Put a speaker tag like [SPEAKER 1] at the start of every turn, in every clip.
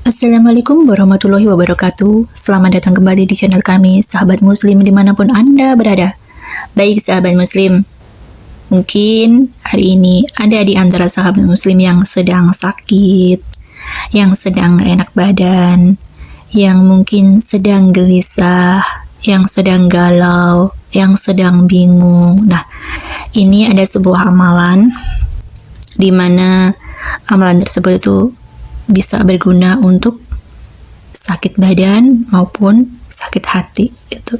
[SPEAKER 1] Assalamualaikum warahmatullahi wabarakatuh. Selamat datang kembali di channel kami, sahabat muslim dimanapun Anda berada. Baik sahabat muslim, mungkin hari ini ada di antara sahabat muslim yang sedang sakit, yang sedang enak badan, yang mungkin sedang gelisah, yang sedang galau, yang sedang bingung. Nah, ini ada sebuah amalan di mana amalan tersebut itu bisa berguna untuk sakit badan maupun sakit hati gitu.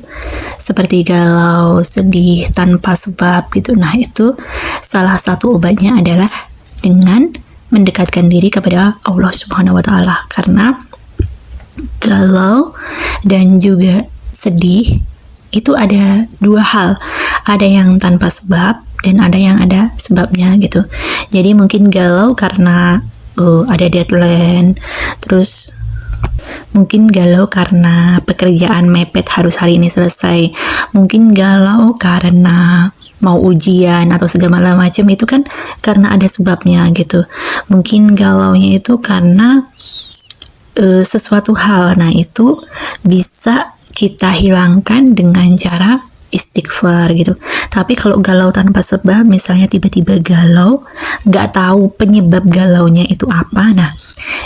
[SPEAKER 1] Seperti galau, sedih tanpa sebab gitu. Nah, itu salah satu obatnya adalah dengan mendekatkan diri kepada Allah Subhanahu wa taala. Karena galau dan juga sedih itu ada dua hal. Ada yang tanpa sebab dan ada yang ada sebabnya gitu. Jadi mungkin galau karena ada deadline, terus mungkin galau karena pekerjaan mepet harus hari ini selesai, mungkin galau karena mau ujian atau segala macam, itu kan karena ada sebabnya gitu. Mungkin galaunya itu karena sesuatu hal. Nah, itu bisa kita hilangkan dengan cara istighfar gitu. Tapi kalau galau tanpa sebab, misalnya tiba-tiba galau, nggak tahu penyebab galaunya itu apa, nah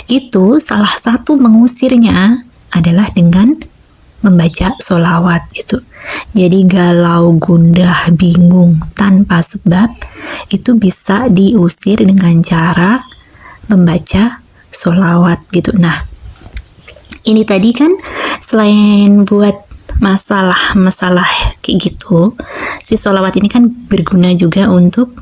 [SPEAKER 1] itu salah satu mengusirnya adalah dengan membaca sholawat gitu. Jadi galau, gundah, bingung tanpa sebab itu bisa diusir dengan cara membaca sholawat gitu. Nah, ini tadi kan selain buat masalah kayak gitu, si sholawat ini kan berguna juga untuk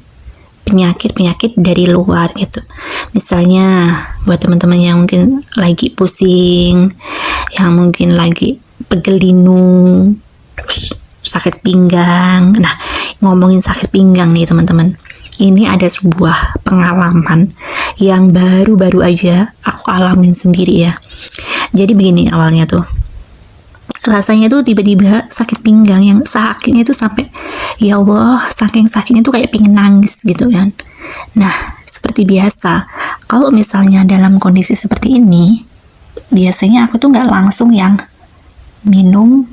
[SPEAKER 1] penyakit-penyakit dari luar gitu. Misalnya buat teman-teman yang mungkin lagi pusing, yang mungkin lagi pegel linu, terus sakit pinggang. Nah, ngomongin sakit pinggang nih teman-teman, ini ada sebuah pengalaman yang baru-baru aja aku alamin sendiri ya. Jadi begini awalnya tuh, rasanya tuh tiba-tiba sakit pinggang yang sakitnya tuh sampai ya Allah, saking sakitnya tuh kayak pingin nangis gitu kan. Nah, seperti biasa kalau misalnya dalam kondisi seperti ini, biasanya aku tuh nggak langsung yang minum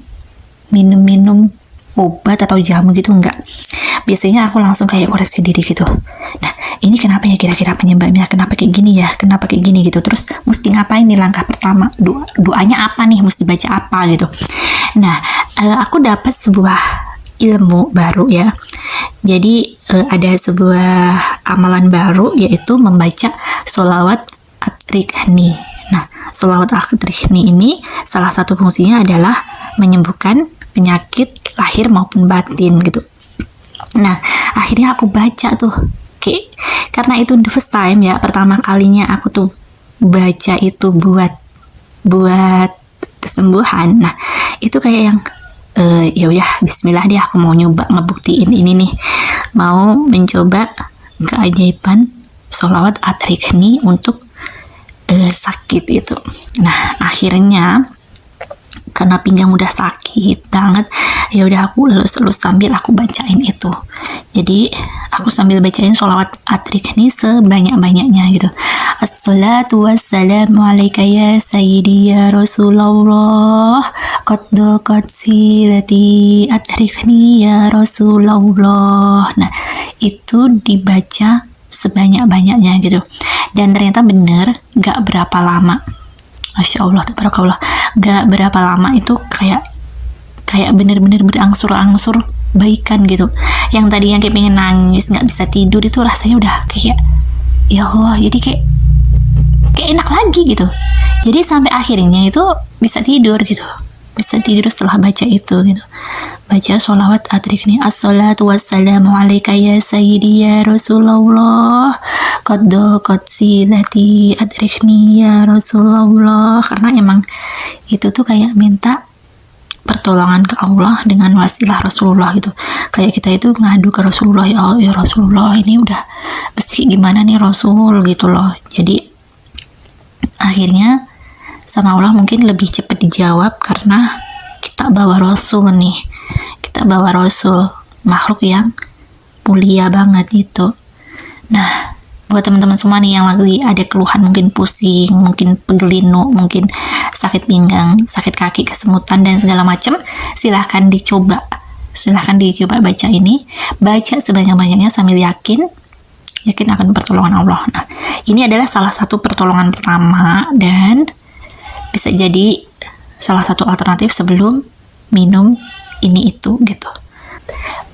[SPEAKER 1] obat atau jamu gitu, enggak. Biasanya aku langsung kayak koreksi diri gitu. Nah, ini kenapa ya kira-kira penyebabnya? Kenapa kayak gini ya? Kenapa kayak gini gitu? Terus mesti ngapain nih langkah pertama? Doanya apa nih? Mesti baca apa gitu? Nah, aku dapat sebuah ilmu baru ya. Jadi ada sebuah amalan baru, yaitu membaca sholawat at-rikhni. Nah, sholawat at-rikhni ini salah satu fungsinya adalah menyembuhkan penyakit lahir maupun batin gitu. Nah, akhirnya aku baca tuh, karena itu the first time ya, pertama kalinya aku tuh baca itu buat kesembuhan. Nah, itu kayak yang ya udah Bismillah deh, aku mau nyoba ngebuktiin ini nih, mau mencoba keajaiban sholawat at-rikhni untuk sakit itu. Nah, akhirnya karena pinggang udah sakit banget, ya udah aku elus-elus sambil aku bacain itu. Jadi aku sambil bacain sholawat at-rikhni sebanyak-banyaknya gitu. Assalatu wassalamu alaika ya sayyidi ya Rasulullah, qad daqat silati at-rikhni ya Rasulullah. Nah, itu dibaca sebanyak-banyaknya gitu. Dan ternyata bener, gak berapa lama, Masya Allah, tabarakallah, gak berapa lama itu kayak bener-bener berangsur-angsur baikan gitu. Yang tadinya kayak pengen nangis, gak bisa tidur, itu rasanya udah kayak ya Allah, jadi kayak enak lagi gitu. Jadi sampai akhirnya itu bisa tidur gitu, bisa tidur setelah baca itu gitu. Baca sholawat at-rikhni, assalatu wassalamu alaika ya sayyidi ya Rasulullah, qad daqat silati at-rikhni ya Rasulullah. Karena emang itu tuh kayak minta pertolongan ke Allah dengan wasilah Rasulullah gitu. Kayak kita itu ngadu ke Rasulullah, ya Rasulullah, ini udah mesti gimana nih Rasul gitu loh. Jadi akhirnya sama Allah mungkin lebih cepat dijawab karena kita bawa Rasul nih. Kita bawa Rasul, makhluk yang mulia banget itu. Nah, Buat teman-teman semua nih yang lagi ada keluhan, mungkin pusing, mungkin pegelinu, mungkin sakit pinggang, sakit kaki, kesemutan, dan segala macam, silahkan dicoba baca ini, baca sebanyak-banyaknya sambil yakin akan pertolongan Allah. Nah, ini adalah salah satu pertolongan pertama dan bisa jadi salah satu alternatif sebelum minum ini itu gitu.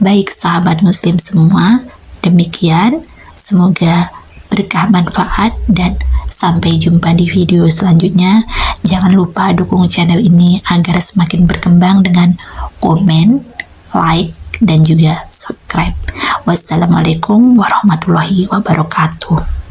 [SPEAKER 1] Baik sahabat muslim semua, demikian, semoga berkah manfaat dan sampai jumpa di video selanjutnya. Jangan lupa dukung channel ini agar semakin berkembang dengan komen, like, dan juga subscribe. Wassalamualaikum warahmatullahi wabarakatuh.